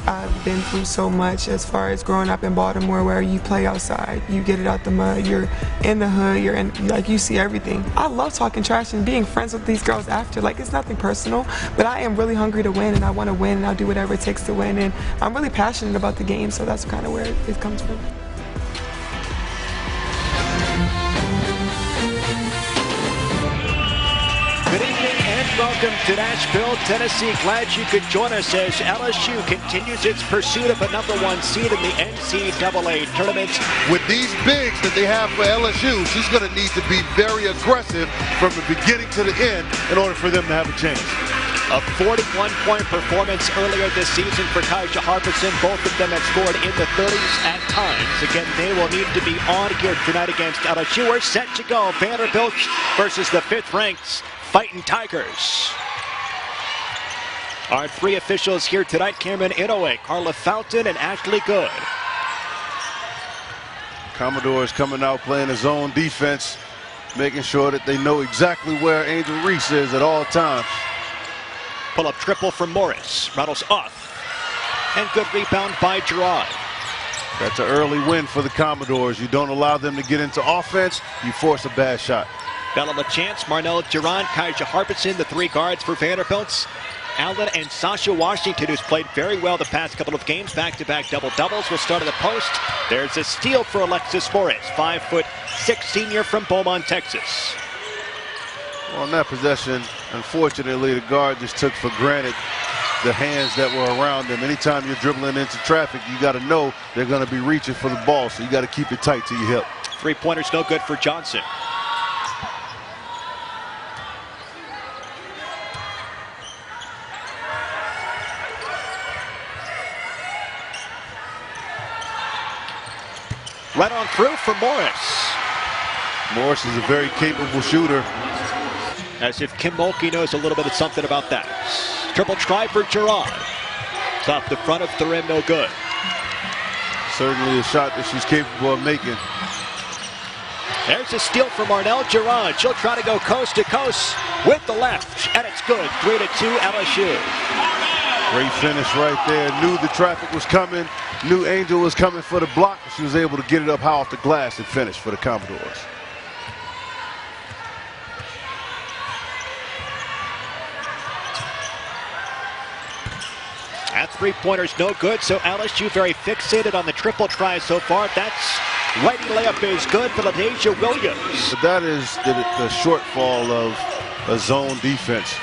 I've been through so much as far as growing up in Baltimore, where you play outside, you get it out the mud, you're in the hood, you're in, like, you see everything. I love talking trash and being friends with these girls after. Like, it's nothing personal, but I am really hungry to win, and I want to win, and I'll do whatever it takes to win, and I'm really passionate about the game, so that's kind of where it comes from. Good evening and welcome to Nashville, Tennessee. Glad you could join us as LSU continues its pursuit of a #1 seed in the NCAA tournament. With these bigs that they have for LSU, she's going to need to be very aggressive from the beginning to the end in order for them to have a chance. A 41-point performance earlier this season for Kaija Harbison. Both of them have scored in the 30s at times. Again, they will need to be on here tonight against LSU. We're set to go. Vanderbilt versus the 5th-ranked Fighting Tigers. Our 3 officials here tonight: Cameron Inouye, Carla Fountain, and Ashley Good. Commodores coming out playing a zone defense, making sure that they know exactly where Angel Reese is at all times. Pull-up triple from Morris. Rattles off. And good rebound by Gerard. That's an early win for the Commodores. You don't allow them to get into offense, you force a bad shot. Bella LaChance, Marnell Duran, Kaija Harbison, the 3 guards for Vanderbilt. Allen and Sasha Washington, who's played very well the past couple of games. Back-to-back double-doubles will start at the post. There's a steal for Alexis Morris, 5'6" senior from Beaumont, Texas. Well, on that possession, unfortunately, the guard just took for granted the hands that were around them. Anytime you're dribbling into traffic, you got to know they're going to be reaching for the ball, so you got to keep it tight to your hip. 3-pointers no good for Johnson. Right on through for Morris. Morris is a very capable shooter. As if Kim Mulkey knows a little bit of something about that. Triple try for Gerard. Top the front of the rim, no good. Certainly a shot that she's capable of making. There's a steal from Marnell Gerard. She'll try to go coast to coast with the left, and it's good. 3-2 LSU. Great finish right there. Knew the traffic was coming. Knew Angel was coming for the block. She was able to get it up high off the glass and finish for the Commodores. At 3-pointers no good, so LSU very fixated on the triple try so far. That's righty layup is good for LaDasia Williams. But that is the shortfall of a zone defense.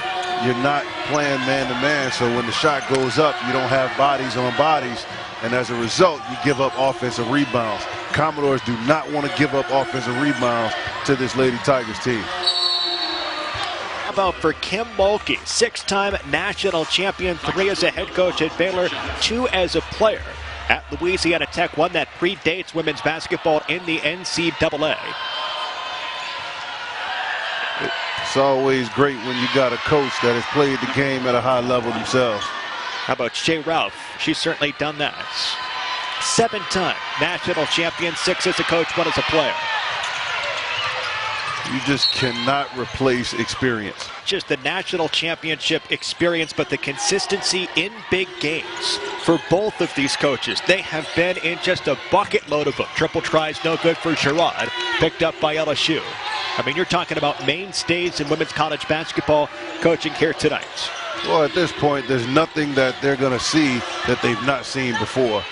You're not playing man-to-man, so when the shot goes up, you don't have bodies on bodies, and as a result, you give up offensive rebounds. Commodores do not want to give up offensive rebounds to this Lady Tigers team. How about for Kim Mulkey, 6-time national champion, 3 as a head coach at Baylor, 2 as a player at Louisiana Tech, one that predates women's basketball in the NCAA. It's always great when you got a coach that has played the game at a high level themselves. How about Shea Ralph? She's certainly done that. 7-time national champion, 6 as a coach, 1 as a player. You just cannot replace experience. Just the national championship experience, but the consistency in big games for both of these coaches. They have been in just a bucket load of them. Triple tries, no good for Gerard, picked up by LSU. I mean, you're talking about mainstays in women's college basketball coaching here tonight. Well, at this point, there's nothing that they're going to see that they've not seen before.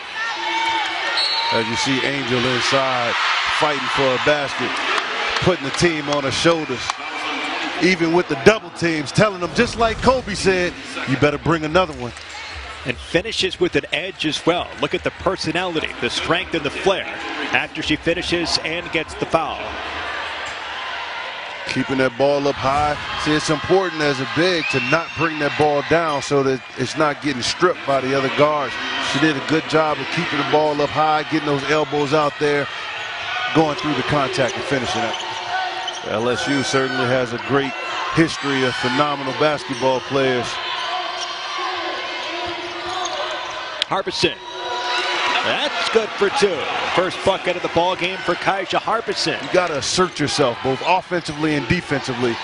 As you see Angel inside, fighting for a basket, putting the team on her shoulders. Even with the double teams, telling them, just like Kobe said, you better bring another one. And finishes with an edge as well. Look at the personality, the strength, and the flair after she finishes and gets the foul. Keeping that ball up high. See, it's important as a big to not bring that ball down so that it's not getting stripped by the other guards. She did a good job of keeping the ball up high, getting those elbows out there, going through the contact and finishing it. LSU certainly has a great history of phenomenal basketball players. Harbison. That's good for 2. First bucket of the ball game for Kaija Harbison. You got to assert yourself both offensively and defensively.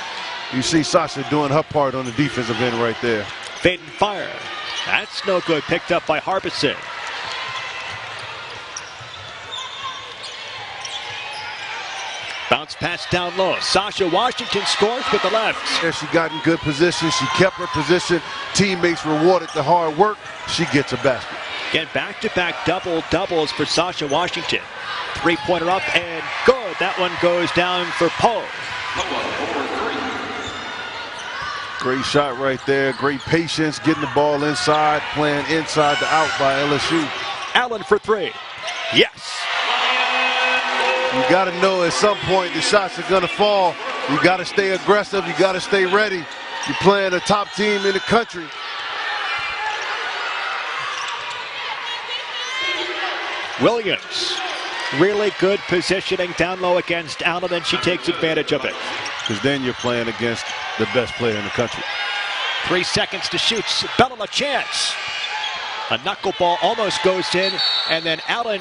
You see Sasha doing her part on the defensive end right there. Fade and fire. That's no good. Picked up by Harbison. Bounce pass down low. Sasha Washington scores with the left. There she got in good position. She kept her position. Teammates rewarded the hard work. She gets a basket. Again, back-to-back double-doubles for Sasha Washington. Three-pointer up and good. That one goes down for Poe. Great shot right there. Great patience. Getting the ball inside. Playing inside to out by LSU. Allen for three. Yes. You got to know at some point the shots are going to fall. You got to stay aggressive. You got to stay ready. You're playing a top team in the country. Williams. Really good positioning down low against Allen, and she takes advantage of it. Because then you're playing against the best player in the country. 3 seconds to shoot. Bell a chance. A knuckleball almost goes in, and then Allen,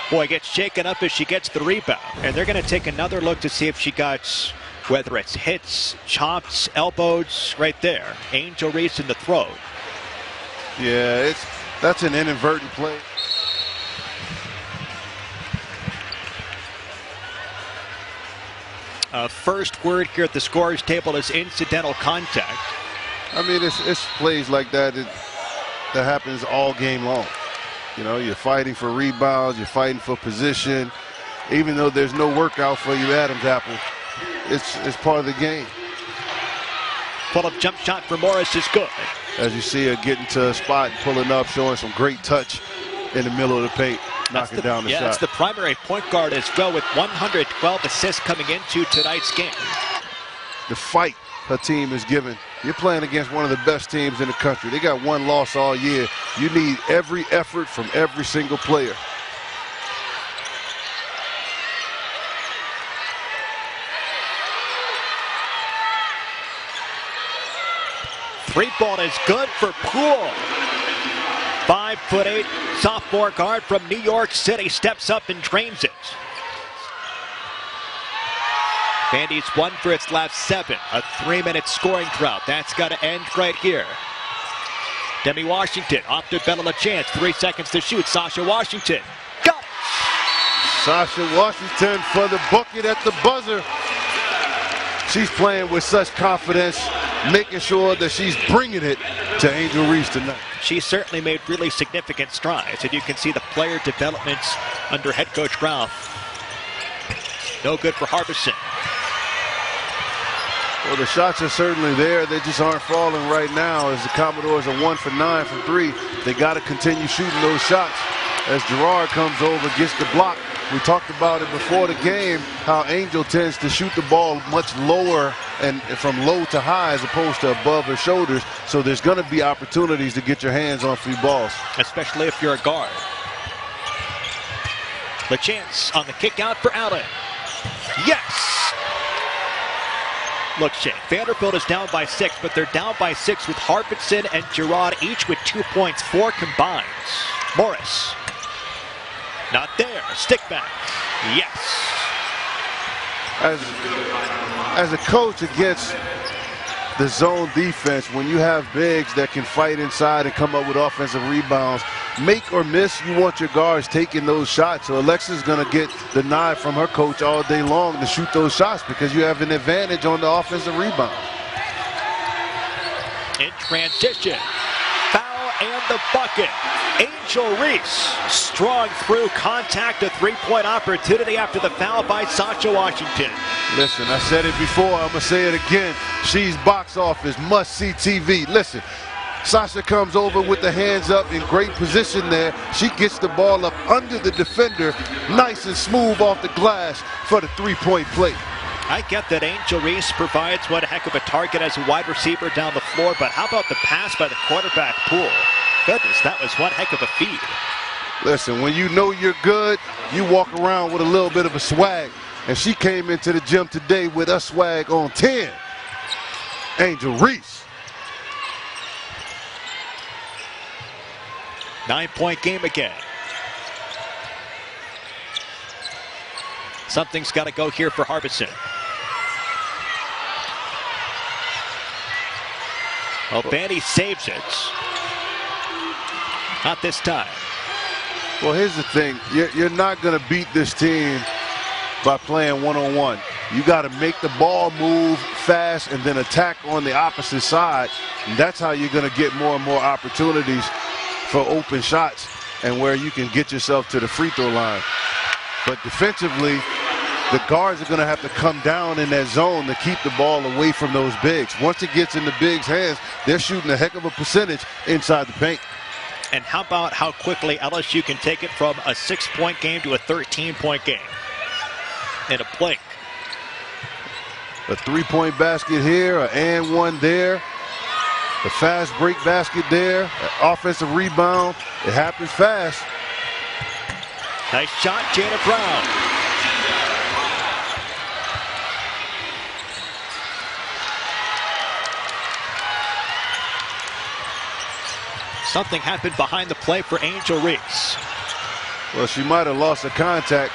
boy, gets shaken up as she gets the rebound. And they're going to take another look to see if she got, whether it's hits, chops, elbows, right there. Angel Reese in the throat. Yeah, that's an inadvertent play. First word here at the scorer's table is incidental contact. I mean, it's plays like that that happens all game long. You know, you're fighting for rebounds, you're fighting for position. Even though there's no workout for you, Adams Apple, it's part of the game. Pull-up jump shot for Morris is good. As you see her getting to a spot, pulling up, showing some great touch in the middle of the paint, knocking down the shot. That's the primary point guard as well, with 112 assists coming into tonight's game. The fight her team is giving. You're playing against one of the best teams in the country. They got one loss all year. You need every effort from every single player. Three ball is good for Poole. 5'8" sophomore guard from New York City steps up and drains it. Vandy's won for its last 7. A 3-minute scoring drought. That's got to end right here. Demi Washington off to Bell a chance. 3 seconds to shoot. Sasha Washington. Got it. Sasha Washington for the bucket at the buzzer. She's playing with such confidence, making sure that she's bringing it to Angel Reese tonight. She certainly made really significant strides, and you can see the player development under head coach Ralph. No good for Harbison. Well, the shots are certainly there. They just aren't falling right now as the Commodores are 1 for 9 from 3. They got to continue shooting those shots. As Gerard comes over, gets the block. We talked about it before the game, how Angel tends to shoot the ball much lower and from low to high as opposed to above her shoulders. So there's going to be opportunities to get your hands on free balls. Especially if you're a guard. The chance on the kick out for Allen. Yes! Look, Shane, Vanderbilt is down by 6, but they're down by 6 with Harbison and Gerard each with 2 points, 4 combined. Morris. Not there. Stick back. Yes. As a coach against the zone defense, when you have bigs that can fight inside and come up with offensive rebounds, make or miss, you want your guards taking those shots. So Alexa's going to get the nod from her coach all day long to shoot those shots because you have an advantage on the offensive rebound. In transition. Foul and the bucket. Angel Reese strong through contact, a three-point opportunity after the foul by Sasha Washington. Listen, I said it before, I'm going to say it again. She's box office, must-see TV. Listen, Sasha comes over with the hands up in great position there. She gets the ball up under the defender, nice and smooth off the glass for the three-point play. I get that Angel Reese provides one heck of a target as a wide receiver down the floor, but how about the pass by the quarterback Poole? Goodness, that was one heck of a feed. Listen, when you know you're good, you walk around with a little bit of a swag. And she came into the gym today with a swag on 10. Angel Reese. 9-point game again. Something's got to go here for Harbison. Well, Vandy saves it. Not this time. Well, here's the thing. You're not going to beat this team by playing one-on-one. You got to make the ball move fast and then attack on the opposite side. And that's how you're going to get more and more opportunities for open shots and where you can get yourself to the free throw line. But defensively, the guards are going to have to come down in that zone to keep the ball away from those bigs. Once it gets in the bigs' hands, they're shooting a heck of a percentage inside the paint. And how about how quickly LSU can take it from a 6-point game to a 13-point game in a blink. A three-point basket here, an and one there. The fast break basket there, an offensive rebound. It happens fast. Nice shot, Jayda Brown. Something happened behind the play for Angel Reese. Well, she might have lost the contact.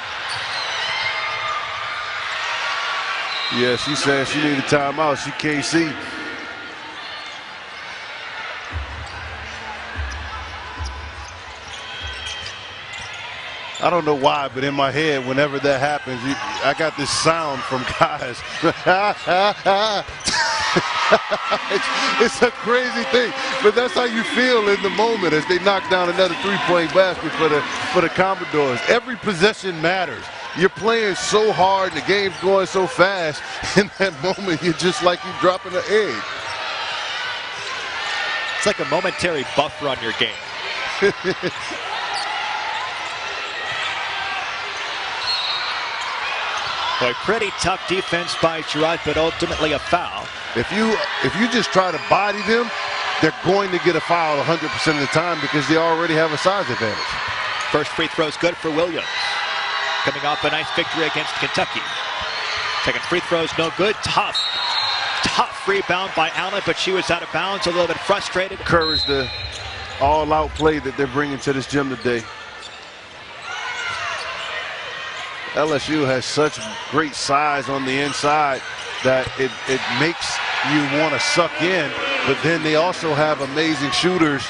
Yeah, she said she needed timeout. She can't see. I don't know why, but in my head, whenever that happens, I got this sound from guys. It's a crazy thing, but that's how you feel in the moment as they knock down another three-point basket for the Commodores. Every possession matters. You're playing so hard, and the game's going so fast. In that moment, you're just like you're dropping an egg. It's like a momentary buffer on your game. Boy, pretty tough defense by Sherrod, but ultimately a foul. If you just try to body them, they're going to get a foul 100% of the time because they already have a size advantage. First free throw is good for Williams. Coming off a nice victory against Kentucky. Second free throw is no good. Tough rebound by Allen, but she was out of bounds, a little bit frustrated. Encourage the all-out play that they're bringing to this gym today. LSU has such great size on the inside that it makes you want to suck in, but then they also have amazing shooters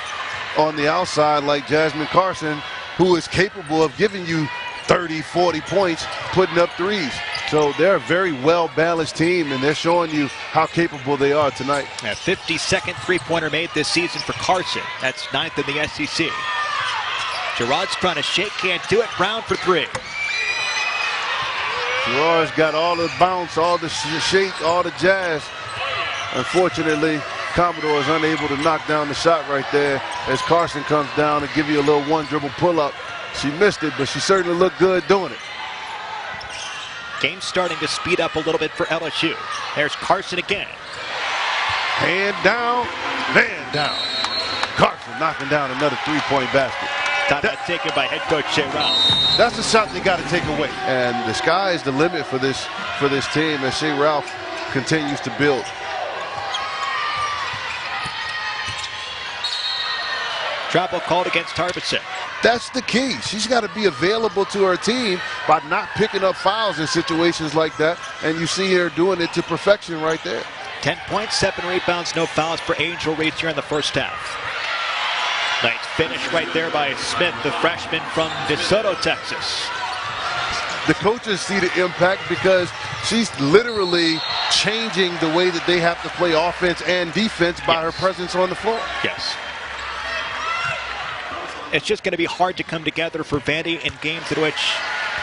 on the outside like Jasmine Carson, who is capable of giving you 30, 40 points, putting up threes. So they're a very well-balanced team, and they're showing you how capable they are tonight. A 52nd three-pointer made this season for Carson. That's 9th in the SEC. Gerard's trying to shake, can't do it. Brown for three. Gerard's got all the bounce, all the shake, all the jazz. Unfortunately, Commodore is unable to knock down the shot right there as Carson comes down and give you a little one-dribble pull-up. She missed it, but she certainly looked good doing it. Game starting to speed up a little bit for LSU. There's Carson again. Hand down, man down. Carson knocking down another three-point basket. That taken by head coach Shea Ralph. That's the shot they got to take away. And the sky is the limit for this team as Shea Ralph continues to build. Travel called against Harbison. That's the key. She's got to be available to her team by not picking up fouls in situations like that. And you see her doing it to perfection right there. 10 points, 7 rebounds, no fouls for Angel Reese here in the first half. Nice finish right there by Smith, the freshman from DeSoto, Texas. The coaches see the impact because she's literally changing the way that they have to play offense and defense by her presence on the floor. Yes. It's just going to be hard to come together for Vandy in games in which,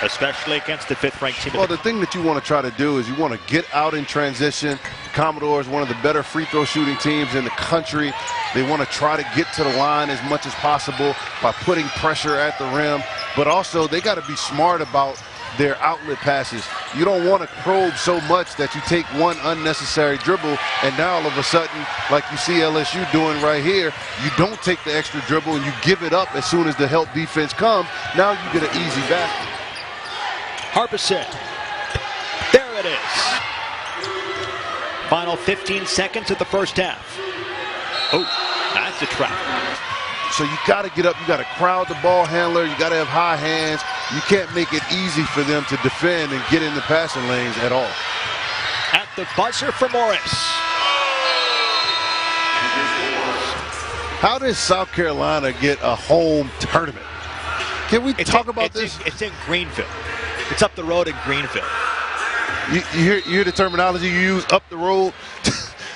especially against the 5th-ranked team. Well, the thing that you want to try to do is you want to get out in transition. Commodore is one of the better free throw shooting teams in the country. They want to try to get to the line as much as possible by putting pressure at the rim. But also, they got to be smart about their outlet passes. You don't want to probe so much that you take one unnecessary dribble, and now all of a sudden, like you see LSU doing right here, you don't take the extra dribble and you give it up as soon as the help defense comes. Now you get an easy basket. Harbison. There it is. Final 15 seconds of the first half. Oh, that's a trap. So you got to get up. You got to crowd the ball handler. You got to have high hands. You can't make it easy for them to defend and get in the passing lanes at all. At the buzzer for Morris. How did South Carolina get a home tournament? Can we talk about this? It's in Greenville. It's up the road in Greenville. You hear the terminology you use, up the road?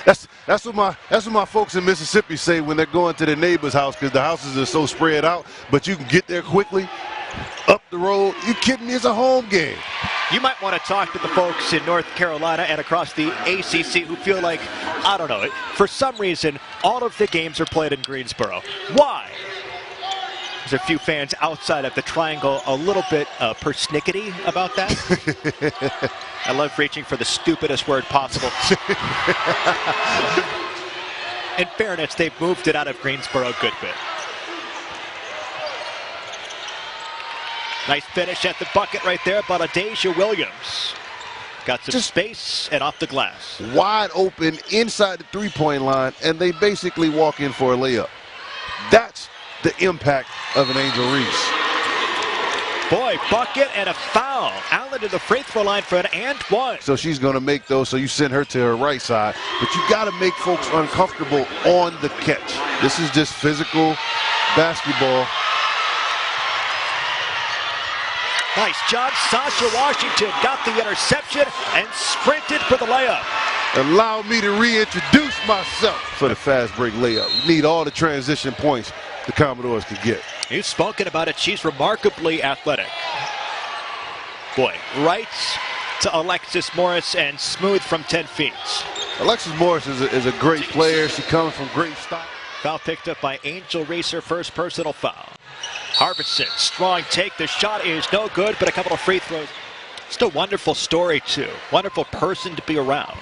That's what my folks in Mississippi say when they're going to their neighbor's house, because the houses are so spread out, but you can get there quickly. Up the road? You kidding me? It's a home game. You might want to talk to the folks in North Carolina and across the ACC who feel like, I don't know, for some reason, all of the games are played in Greensboro. Why? There's a few fans outside of the Triangle a little bit persnickety about that. I love reaching for the stupidest word possible. In fairness, they've moved it out of Greensboro a good bit. Nice finish at the bucket right there, but Adasia Williams got some space and off the glass. Wide open inside the three-point line, and they basically walk in for a layup. That's the impact of an Angel Reese. Boy, bucket and a foul. Allen to the free throw line for an and one. So she's going to make those, so you send her to her right side. But you got to make folks uncomfortable on the catch. This is just physical basketball. Nice job. Sasha Washington got the interception and sprinted for the layup. Allow me to reintroduce myself for the fast break layup. You need all the transition points the Commodores could get. You've spoken about it. She's remarkably athletic. Boy, right to Alexis Morris and smooth from 10 feet. Alexis Morris is a great player. She comes from great style. Foul picked up by Angel Reese, her first personal foul. Harbison, strong take. The shot is no good, but a couple of free throws. Just a wonderful story, too. Wonderful person to be around.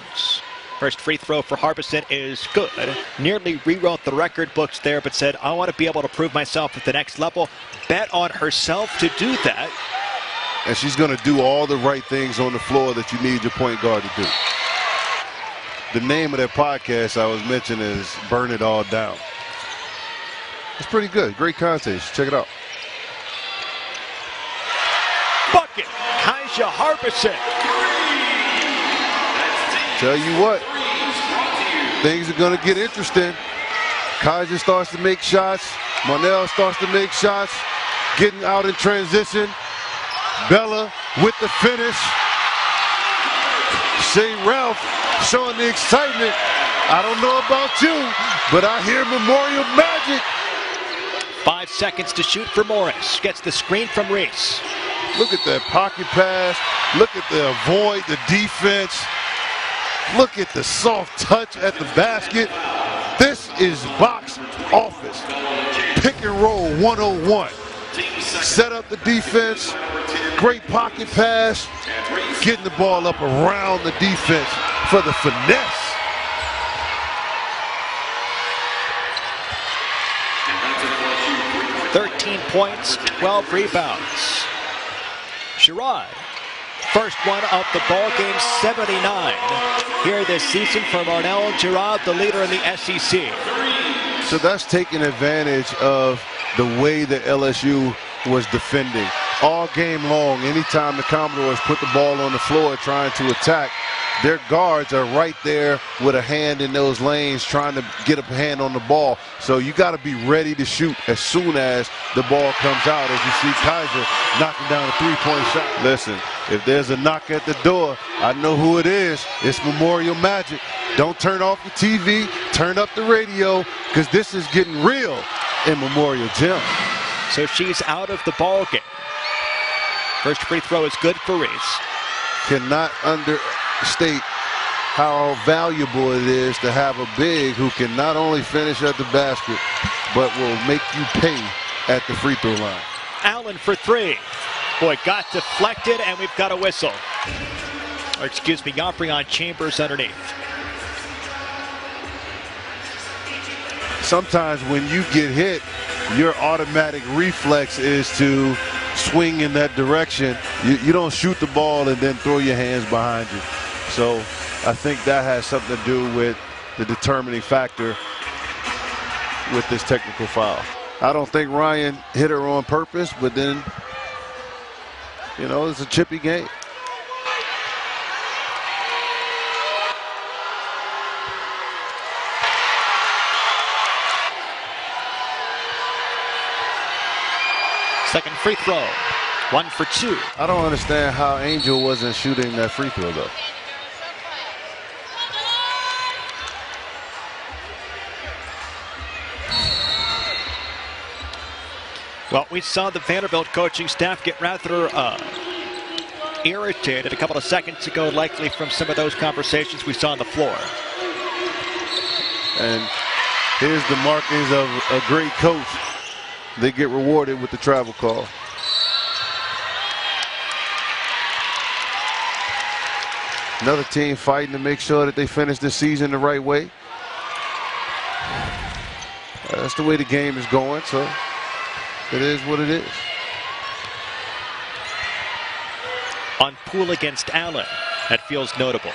First free throw for Harbison is good. Nearly rewrote the record books there, but said, I want to be able to prove myself at the next level. Bet on herself to do that. And she's going to do all the right things on the floor that you need your point guard to do. The name of that podcast I was mentioning is Burn It All Down. It's pretty good. Great contest. Check it out. Bucket. Kaija Harbison. Tell you what, things are going to get interesting. Kaija starts to make shots. Monell starts to make shots. Getting out in transition. Bella with the finish. Shea Ralph showing the excitement. I don't know about you, but I hear Memorial Magic. 5 seconds to shoot for Morris. Gets the screen from Reese. Look at that pocket pass. Look at the avoid, the defense. Look at the soft touch at the basket. This is box office. Pick and roll 101. Set up the defense. Great pocket pass. Getting the ball up around the defense for the finesse. "13 points, 12 rebounds. Sherrod, first one of the ball game, 79 here this season for Marnell Girard, the leader in the SEC. So that's taking advantage of the way that LSU was defending. All game long, anytime the Commodores put the ball on the floor trying to attack, their guards are right there with a hand in those lanes trying to get a hand on the ball. So you got to be ready to shoot as soon as the ball comes out, as you see Kaija knocking down a three-point shot. Listen, if there's a knock at the door, I know who it is. It's Memorial Magic. Don't turn off the TV, turn up the radio, because this is getting real in Memorial Gym. So she's out of the ball game. First free throw is good for Reese. Cannot understate how valuable it is to have a big who can not only finish at the basket, but will make you pay at the free throw line. Allen for three. Boy, got deflected, and we've got a whistle. Or excuse me, Yambrion Chambers underneath. Sometimes when you get hit, your automatic reflex is to swing in that direction. You don't shoot the ball and then throw your hands behind you. So I think that has something to do with the determining factor with this technical foul. I don't think Ryan hit her on purpose, but then, you know, it's a chippy game. Second free throw. 1 for 2. I don't understand how Angel wasn't shooting that free throw, though. Well, we saw the Vanderbilt coaching staff get rather irritated a couple of seconds ago, likely from some of those conversations we saw on the floor. And here's the markings of a great coach. They get rewarded with the travel call. Another team fighting to make sure that they finish this season the right way. That's the way the game is going, so it is what it is. On Poole against Allen, that feels notable.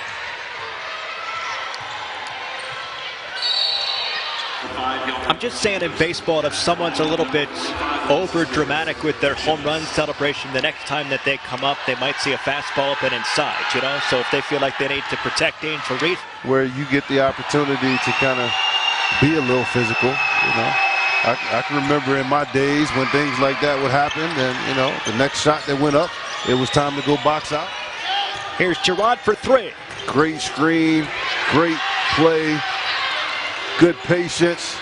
I'm just saying in baseball, if someone's a little bit over dramatic with their home run celebration, the next time that they come up, they might see a fastball up and inside, you know? So if they feel like they need to protect Angel Reese, where you get the opportunity to kind of be a little physical, you know? I can remember in my days when things like that would happen, and, you know, the next shot that went up, it was time to go box out. Here's Gerard for 3. Great screen, great play, good patience.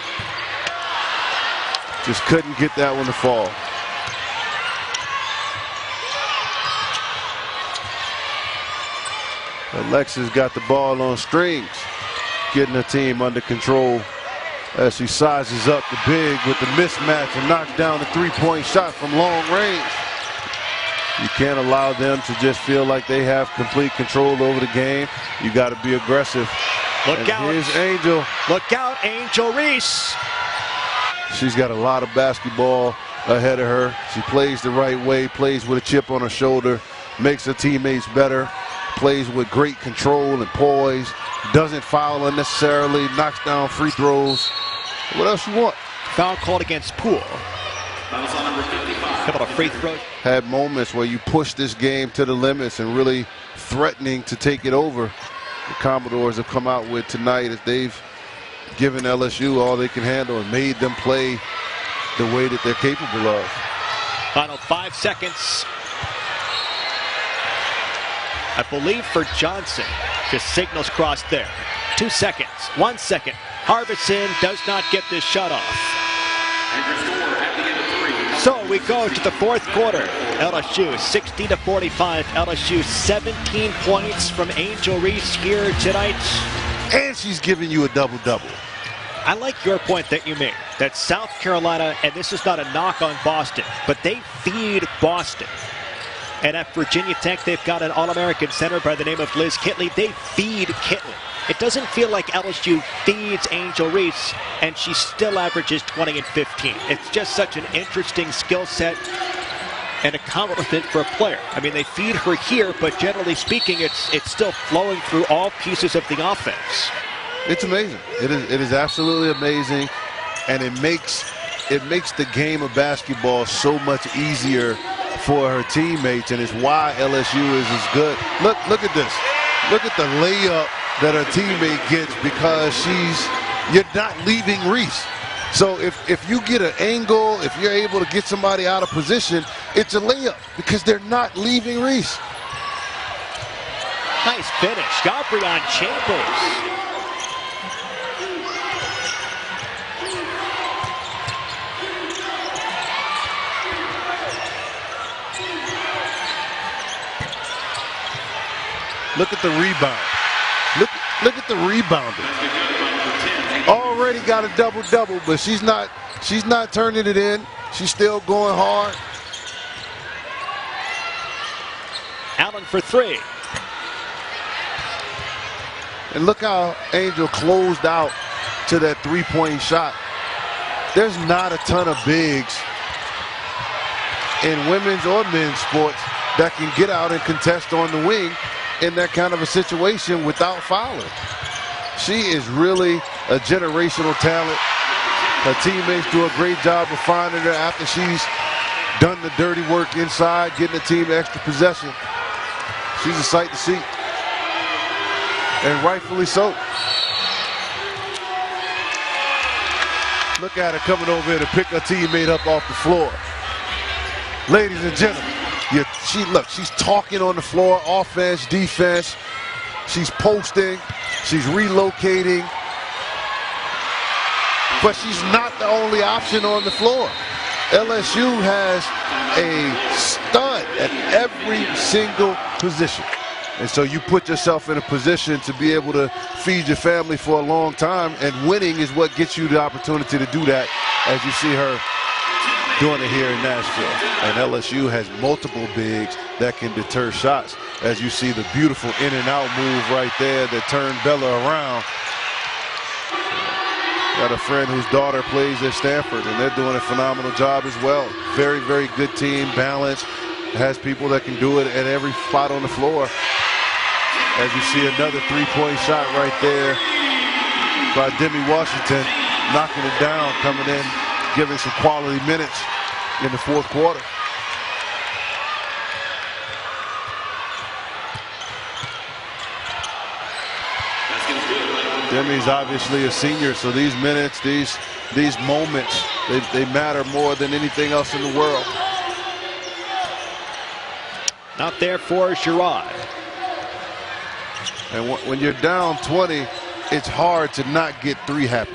Just couldn't get that one to fall. Alexis got the ball on strings, getting the team under control as she sizes up the big with the mismatch and knocks down the three-point shot from long range. You can't allow them to just feel like they have complete control over the game. You got to be aggressive. Look out. Here's Angel. Look out, Angel Reese. She's got a lot of basketball ahead of her. She plays the right way, plays with a chip on her shoulder, makes her teammates better, plays with great control and poise, doesn't foul unnecessarily, knocks down free throws. What else you want? Foul called against Poole. Couple of free throws. Had moments where you push this game to the limits and really threatening to take it over. The Commodores have come out with tonight as they've given LSU all they can handle and made them play the way that they're capable of. Final 5 seconds. I believe for Johnson. Just signals crossed there. 2 seconds. 1 second. Harbison does not get this shot off. So we go to the fourth quarter. LSU 60-45. LSU 17 points from Angel Reese here tonight. And she's giving you a double-double. I like your point that you made, that South Carolina, and this is not a knock on Boston, but they feed Boston. And at Virginia Tech, they've got an All-American center by the name of Liz Kitley. They feed Kitley. It doesn't feel like LSU feeds Angel Reese, and she still averages 20 and 15. It's just such an interesting skill set and accomplishment for a player. I mean, they feed her here, but generally speaking, it's still flowing through all pieces of the offense. It's amazing. It is absolutely amazing, and it makes the game of basketball so much easier for her teammates, and it's why LSU is as good. Look at this. Look at the layup that her teammate gets because you're not leaving Reese. So if you get an angle, if you're able to get somebody out of position, it's a layup because they're not leaving Reese. Nice finish. Gabrion Chambers. Look at the rebound. Look at the rebounding. Already got a double-double, but she's not turning it in. She's still going hard. Allen for 3. And look how Angel closed out to that three-point shot. There's not a ton of bigs in women's or men's sports that can get out and contest on the wing in that kind of a situation without fouling. She is really a generational talent. Her teammates do a great job of finding her after she's done the dirty work inside, getting the team extra possession. She's a sight to see, and rightfully so. Look at her coming over here to pick her teammate up off the floor. Ladies and gentlemen, she's talking on the floor, offense, defense. She's posting, she's relocating. But she's not the only option on the floor. LSU has a stud at every single position. And so you put yourself in a position to be able to feed your family for a long time, and winning is what gets you the opportunity to do that, as you see her doing it here in Nashville. And LSU has multiple bigs that can deter shots. As you see the beautiful in and out move right there that turned Bella around. Got a friend whose daughter plays at Stanford, and they're doing a phenomenal job as well. Very, very good team, balanced. Has people that can do it at every spot on the floor. As you see another three-point shot right there by Demi Washington, knocking it down, coming in, giving some quality minutes in the fourth quarter. Demi's obviously a senior, so these minutes, these moments, they matter more than anything else in the world. Not there for Sherrod. And when you're down 20, it's hard to not get three happy.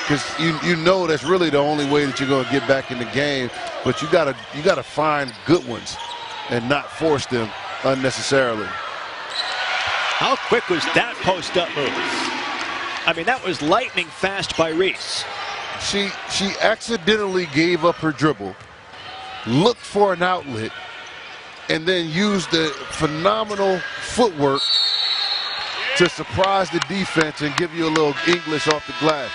Because you know that's really the only way that you're going to get back in the game. But you gotta find good ones and not force them unnecessarily. How quick was that post-up move? I mean, that was lightning fast by Reese. She accidentally gave up her dribble, looked for an outlet, and then used the phenomenal footwork to surprise the defense and give you a little English off the glass.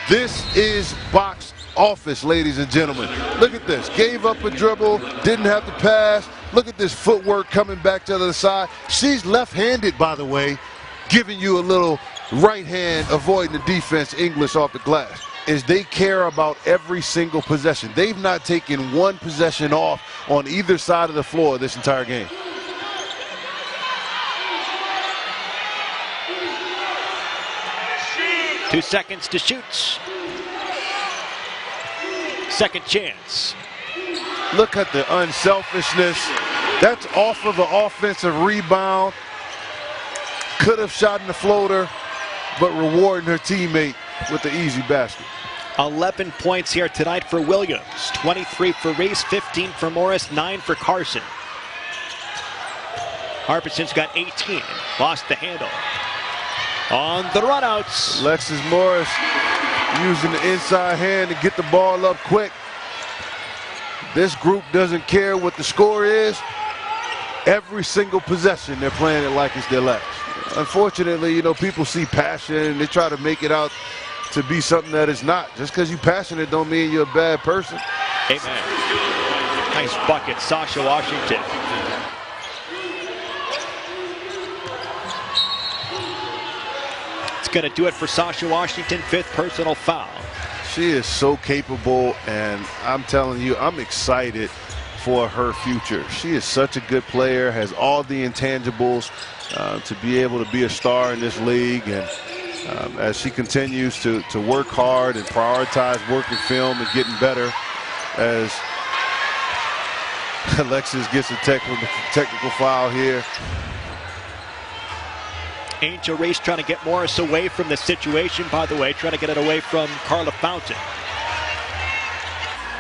This is box office, ladies and gentlemen. Look at this. Gave up a dribble, didn't have to pass. Look at this footwork coming back to the other side. She's left-handed, by the way, giving you a little right hand, avoiding the defense English off the glass. Is they care about every single possession. They've not taken one possession off on either side of the floor this entire game. Two seconds to shoot. Second chance. Look at the unselfishness. That's off of an offensive rebound. Could have shot in the floater, but rewarding her teammate with the easy basket. 11 points here tonight for Williams. 23 for Reese, 15 for Morris, 9 for Carson. Harbison's got 18. Lost the handle. On the runouts. Alexis Morris using the inside hand to get the ball up quick. This group doesn't care what the score is. Every single possession, they're playing it like it's their last. Unfortunately, you know, people see passion and they try to make it out to be something that it's not. Just because you're passionate don't mean you're a bad person. Amen. Nice bucket, Sasha Washington. It's going to do it for Sasha Washington, 5th personal foul. She is so capable, and I'm telling you, I'm excited for her future. She is such a good player, has all the intangibles to be able to be a star in this league. And as she continues to work hard and prioritize working film and getting better, as Alexis gets a technical foul here. Angel Reese trying to get Morris away from the situation, by the way, trying to get it away from Carla Fountain.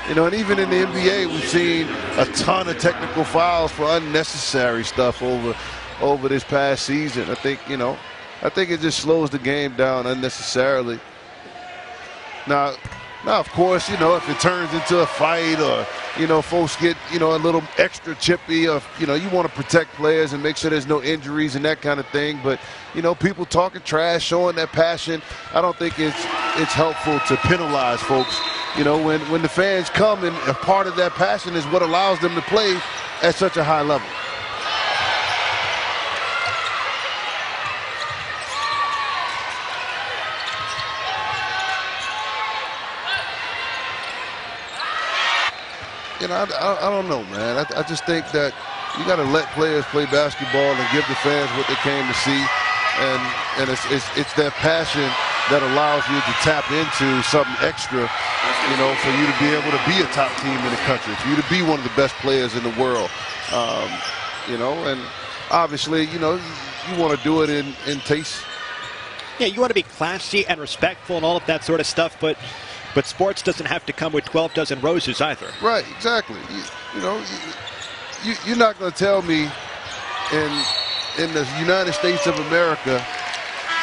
You know, and even in the NBA, we've seen a ton of technical fouls for unnecessary stuff over this past season. I think it just slows the game down unnecessarily. Now, of course, you know, if it turns into a fight or, you know, folks get, you know, a little extra chippy, or, you know, you want to protect players and make sure there's no injuries and that kind of thing. But, you know, people talking trash, showing that passion, I don't think it's helpful to penalize folks. You know, when the fans come, and a part of that passion is what allows them to play at such a high level. You know, I don't know, man. I just think that you got to let players play basketball and give the fans what they came to see, and it's that passion that allows you to tap into something extra you know, for you to be able to be a top team in the country, for you to be one of the best players in the world, you know, and obviously, you know, you want to do it in taste. Yeah, you want to be classy and respectful and all of that sort of stuff, but sports doesn't have to come with 12 dozen roses either. Right, exactly. You know, you're not going to tell me in the United States of America,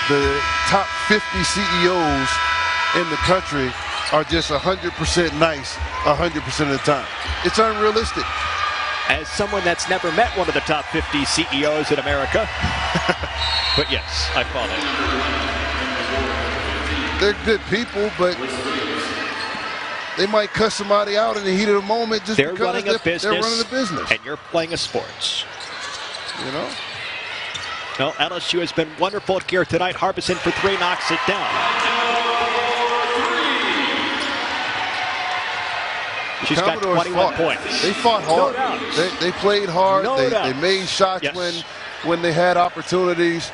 the top 50 CEOs in the country are just 100% nice 100% of the time. It's unrealistic. As someone that's never met one of the top 50 CEOs in America, but yes, I follow. They're good people, but they might cuss somebody out in the heat of the moment just because they're running a business. And you're playing a sports. You know? No, LSU has been wonderful here tonight. Harbison for 3 knocks it down. She's got 21 points. They fought hard. No doubt. They played hard. No doubt. They made shots when they had opportunities.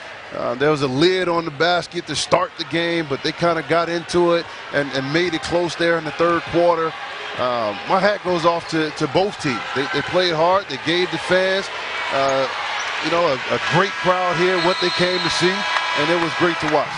There was a lid on the basket to start the game, but they kind of got into it and made it close there in the third quarter. My hat goes off to both teams. They played hard. They gave the fans, you know, a great crowd here, what they came to see, and it was great to watch.